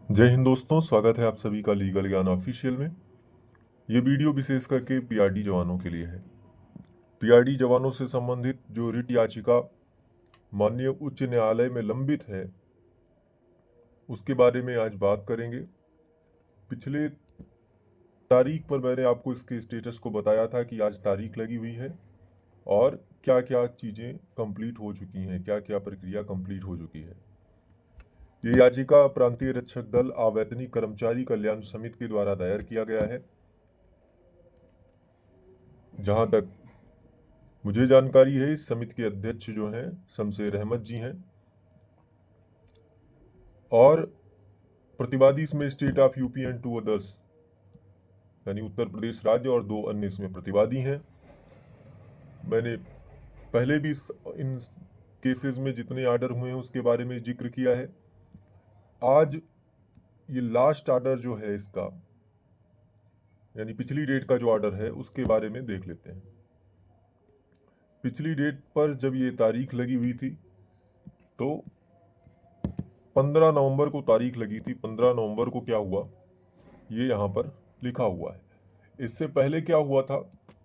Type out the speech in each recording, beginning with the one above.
जय हिंद दोस्तों, स्वागत है आप सभी का लीगल ज्ञान ऑफिशियल में। ये वीडियो विशेष करके पीआरडी जवानों के लिए है। पीआरडी जवानों से संबंधित जो रिट याचिका माननीय उच्च न्यायालय में लंबित है, उसके बारे में आज बात करेंगे। पिछले तारीख पर मैंने आपको इसके स्टेटस को बताया था कि आज तारीख लगी हुई है और क्या क्या चीज़ें कंप्लीट हो चुकी हैं, क्या क्या प्रक्रिया कंप्लीट हो चुकी है। ये याचिका प्रांतीय रक्षक दल अवैतनिक कर्मचारी कल्याण समिति के द्वारा दायर किया गया है। जहां तक मुझे जानकारी है, इस समिति के अध्यक्ष जो हैं शमशेर अहमद जी हैं और प्रतिवादी इसमें state of UP and 2 others यानी उत्तर प्रदेश राज्य और 2 अन्य इसमें प्रतिवादी हैं। मैंने पहले भी इन केसेस में जितने आर्डर हुए हैं उसके बारे में जिक्र किया है। आज ये लास्ट आर्डर जो है इसका, यानी पिछली डेट का जो आर्डर है उसके बारे में देख लेते हैं। पिछली डेट पर जब ये तारीख लगी हुई थी तो 15 नवंबर को तारीख लगी थी। 15 नवंबर को क्या हुआ ये यहाँ पर लिखा हुआ है। इससे पहले क्या हुआ था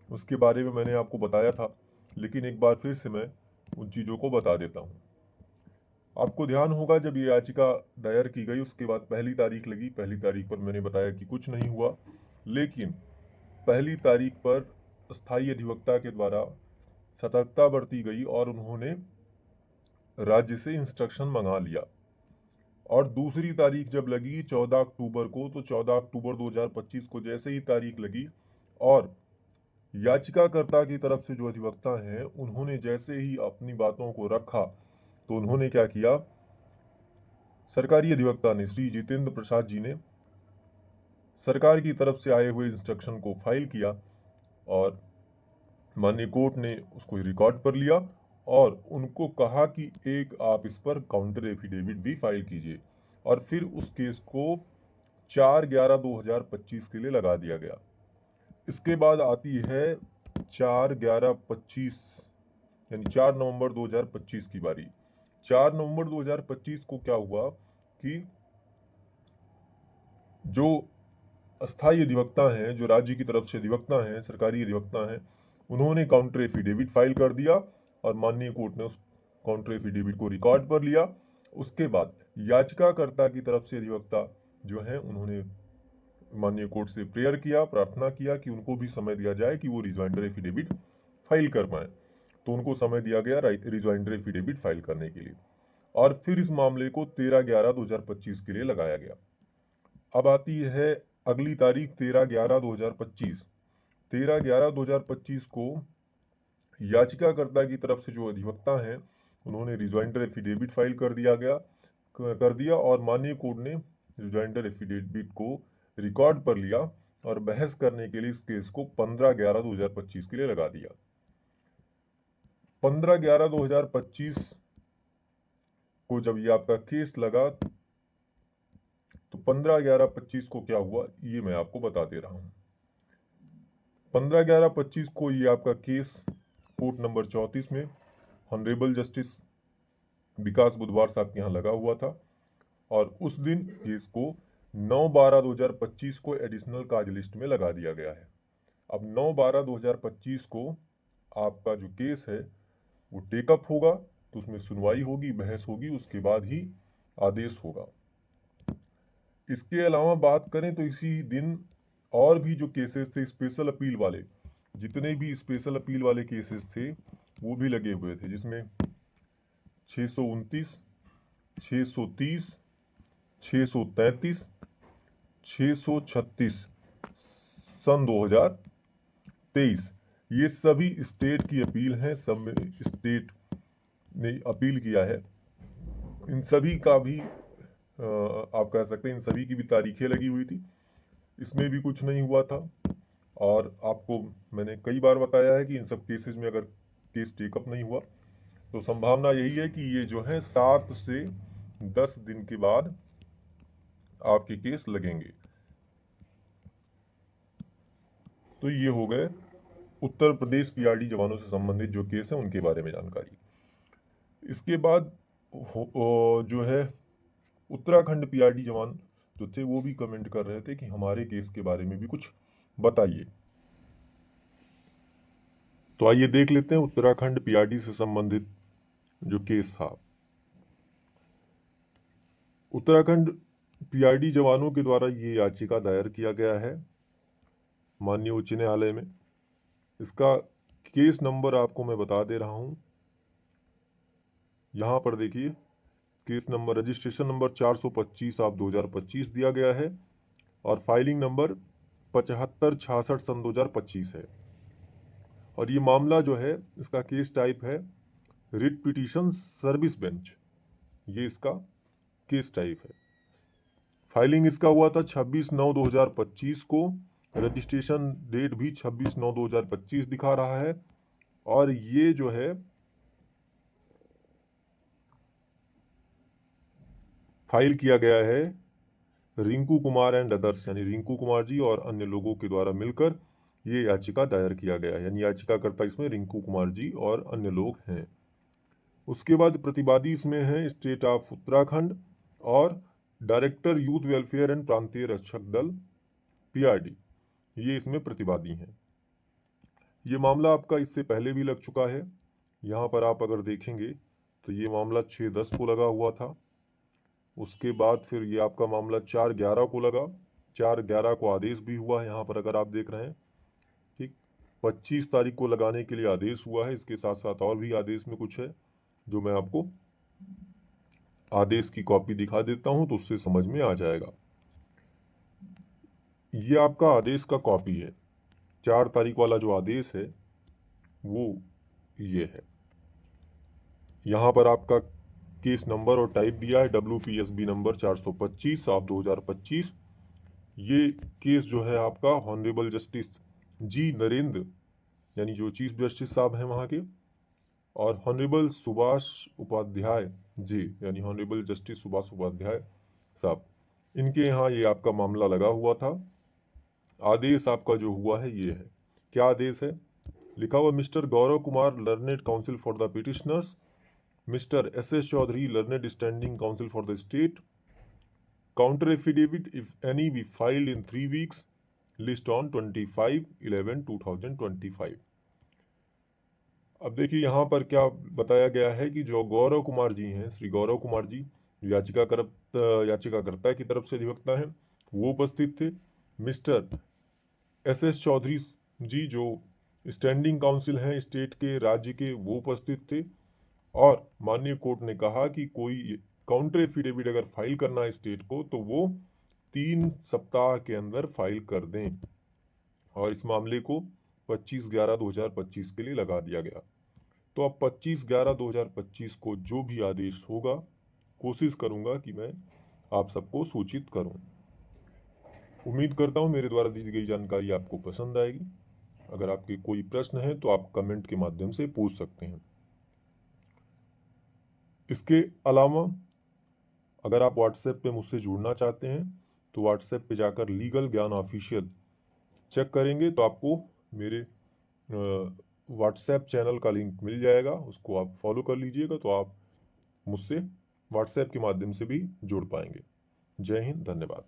उसके बारे में मैंने आपको बताया था, लेकिन एक बार फिर से मैं उन चीज़ों को बता देता हूँ। आपको ध्यान होगा जब ये याचिका दायर की गई उसके बाद पहली तारीख लगी। पहली तारीख पर मैंने बताया कि कुछ नहीं हुआ, लेकिन पहली तारीख पर स्थायी अधिवक्ता के द्वारा सतर्कता बरती गई और उन्होंने राज्य से इंस्ट्रक्शन मंगा लिया। और दूसरी तारीख जब लगी 14 अक्टूबर को, तो 14 अक्टूबर 2025 को जैसे ही तारीख लगी और याचिकाकर्ता की तरफ से जो अधिवक्ता हैं उन्होंने जैसे ही अपनी बातों को रखा, तो उन्होंने क्या किया, सरकारी अधिवक्ता ने, श्री जितेंद्र प्रसाद जी ने सरकार की तरफ से आए हुए इंस्ट्रक्शन को फाइल किया और माननीय कोर्ट ने उसको रिकॉर्ड पर लिया और उनको कहा कि एक आप इस पर काउंटर एफिडेविट भी फाइल कीजिए। और फिर उस केस को 4/11/2025 के लिए लगा दिया गया। इसके बाद आती है 4/11/25 यानी 4 नवंबर 2025 की बारी। 4 नवंबर 2025 को क्या हुआ कि जो अस्थायी अधिवक्ता हैं, जो राज्य की तरफ से अधिवक्ता हैं, सरकारी अधिवक्ता हैं, उन्होंने काउंटर एफिडेविट फाइल कर दिया और माननीय कोर्ट ने उस काउंटर एफिडेविट को रिकॉर्ड पर लिया। उसके बाद याचिकाकर्ता की तरफ से अधिवक्ता जो है उन्होंने माननीय कोर्ट से प्रेयर किया, प्रार्थना किया कि उनको भी समय दिया जाए कि वो रिजॉइंडर एफिडेविट फाइल कर पाए। तो उनको समय दिया गया रिजॉइंडर एफिडेविट फाइल करने के लिए और फिर इस मामले को 13/11/2025 के लिए लगाया गया। अब आती है अगली तारीख 13/11/2025। 13/11/2025 को याचिकाकर्ता की तरफ से जो अधिवक्ता हैं उन्होंने रिजॉइंडर एफिडेविट फाइल कर दिया और माननीय कोर्ट ने रिजॉइंडर एफिडेविट को रिकॉर्ड पर लिया और बहस करने के लिए इस केस को 15/11/2025 के लिए लगा दिया। 15/11/2025 को जब ये आपका केस लगा तो 15/11/25 को क्या हुआ ये मैं आपको बता दे रहा हूँ। 15/11/25 को ये आपका केस कोर्ट नंबर 34 में ऑनरेबल जस्टिस विकास बुधवार साहब के यहाँ लगा हुआ था और उस दिन केस को 9/12/2025 को एडिशनल कार्ज लिस्ट में लगा दिया गया है। अब 9/12/2025 को आपका जो केस है वो टेकअप होगा, तो उसमें सुनवाई होगी, बहस होगी, उसके बाद ही आदेश होगा। इसके अलावा बात करें तो इसी दिन और भी जो केसेस थे स्पेशल अपील वाले, जितने भी स्पेशल अपील वाले केसेस थे वो भी लगे हुए थे, जिसमें 629, 630, 633, 636 सन 2023 ये सभी स्टेट की अपील हैं। सब में स्टेट ने अपील किया है। इन सभी का भी आप कह सकते हैं इन सभी की भी तारीखें लगी हुई थी। इसमें भी कुछ नहीं हुआ था और आपको मैंने कई बार बताया है कि इन सब केसेस में अगर केस टेकअप नहीं हुआ तो संभावना यही है कि ये जो है 7 से 10 दिन के बाद आपके केस लगेंगे। तो ये हो गए उत्तर प्रदेश पीआरडी जवानों से संबंधित जो केस है उनके बारे में जानकारी। इसके बाद जो है उत्तराखंड पीआरडी जवान, जो थे वो भी कमेंट कर रहे थे कि हमारे केस के बारे में भी कुछ बताइए। तो आइए देख लेते हैं उत्तराखंड पीआरडी से संबंधित जो केस था। उत्तराखंड पीआरडी जवानों के द्वारा ये याचिका दायर किया गया है माननीय उच्च न्यायालय में। इसका केस नंबर आपको मैं बता दे रहा हूं। यहां पर देखिए, case number registration number 425 of 2025 दिया गया है और फाइलिंग नंबर 7566 सन 2025 है। और ये मामला जो है, इसका केस टाइप है रिट पिटीशन सर्विस बेंच, ये इसका केस टाइप है। फाइलिंग इसका हुआ था 26/9/2025 को। रजिस्ट्रेशन डेट भी 26/9/2025 दिखा रहा है। और ये जो है फाइल किया गया है रिंकू कुमार एंड अदर्स, यानी रिंकू कुमार जी और अन्य लोगों के द्वारा मिलकर ये याचिका दायर किया गया है। यानी याचिकाकर्ता इसमें रिंकू कुमार जी और अन्य लोग हैं। उसके बाद प्रतिवादी इसमें है स्टेट ऑफ उत्तराखंड और डायरेक्टर यूथ वेलफेयर एंड प्रांतीय रक्षक दल पीआरडी, ये इसमें प्रतिवादी हैं। ये मामला आपका इससे पहले भी लग चुका है। यहाँ पर आप अगर देखेंगे तो ये मामला 6/10 को लगा हुआ था। उसके बाद फिर ये आपका मामला 4/11 को लगा। 4/11 को आदेश भी हुआ है, यहाँ पर अगर आप देख रहे हैं। ठीक, 25 तारीख को लगाने के लिए आदेश हुआ है। इसके साथ साथ और भी आदेश में कुछ है जो मैं आपको आदेश की कॉपी दिखा देता हूं तो उससे समझ में आ जाएगा। ये आपका आदेश का कॉपी है। 4 तारीख वाला जो आदेश है वो ये है। यहाँ पर आपका केस नंबर और टाइप दिया है WPSB नंबर 425 ऑफ 2025। ये केस जो है आपका हॉनरेबल जस्टिस जी नरेंद्र, यानी जो चीफ जस्टिस साहब हैं वहाँ के, और हॉनरेबल सुभाष उपाध्याय जी, यानी हॉनरेबल जस्टिस सुभाष उपाध्याय साहब, इनके यहाँ ये आपका मामला लगा हुआ था। आदेश आपका जो हुआ है ये है। क्या आदेश है? लिखा हुआ mister Gaurav Kumar learned council for the petitioners, Mr. S.S. Chaudhary, learned standing counsel for the state. Counter affidavit, if any, be filed in 3 weeks. List on 25/11/2025. अब देखिए यहाँ पर क्या बताया गया है कि जो गौरव कुमार जी हैं, श्री गौरव कुमार जी याचिकाकर्ता की तरफ से अधिवक्ता हैं, वो उपस्थित थे। Mister S.S. चौधरी जी जो स्टैंडिंग काउंसिल हैं स्टेट के, राज्य के, वो उपस्थित थे। और माननीय कोर्ट ने कहा कि कोई काउंटर एफिडेविट अगर फाइल करना है स्टेट को तो वो 3 सप्ताह के अंदर फाइल कर दें। और इस मामले को 25/11/2025 के लिए लगा दिया गया। तो अब 25/11/2025 को जो भी आदेश होगा, कोशिश करूंगा कि मैं आप सबको सूचित करूं। उम्मीद करता हूं मेरे द्वारा दी गई जानकारी आपको पसंद आएगी। अगर आपके कोई प्रश्न है तो आप कमेंट के माध्यम से पूछ सकते हैं। इसके अलावा अगर आप व्हाट्सएप पे मुझसे जुड़ना चाहते हैं तो व्हाट्सएप पे जाकर लीगल ज्ञान ऑफिशियल चेक करेंगे तो आपको मेरे व्हाट्सएप चैनल का लिंक मिल जाएगा। उसको आप फॉलो कर लीजिएगा तो आप मुझसे व्हाट्सएप के माध्यम से भी जुड़ पाएंगे। जय हिंद, धन्यवाद।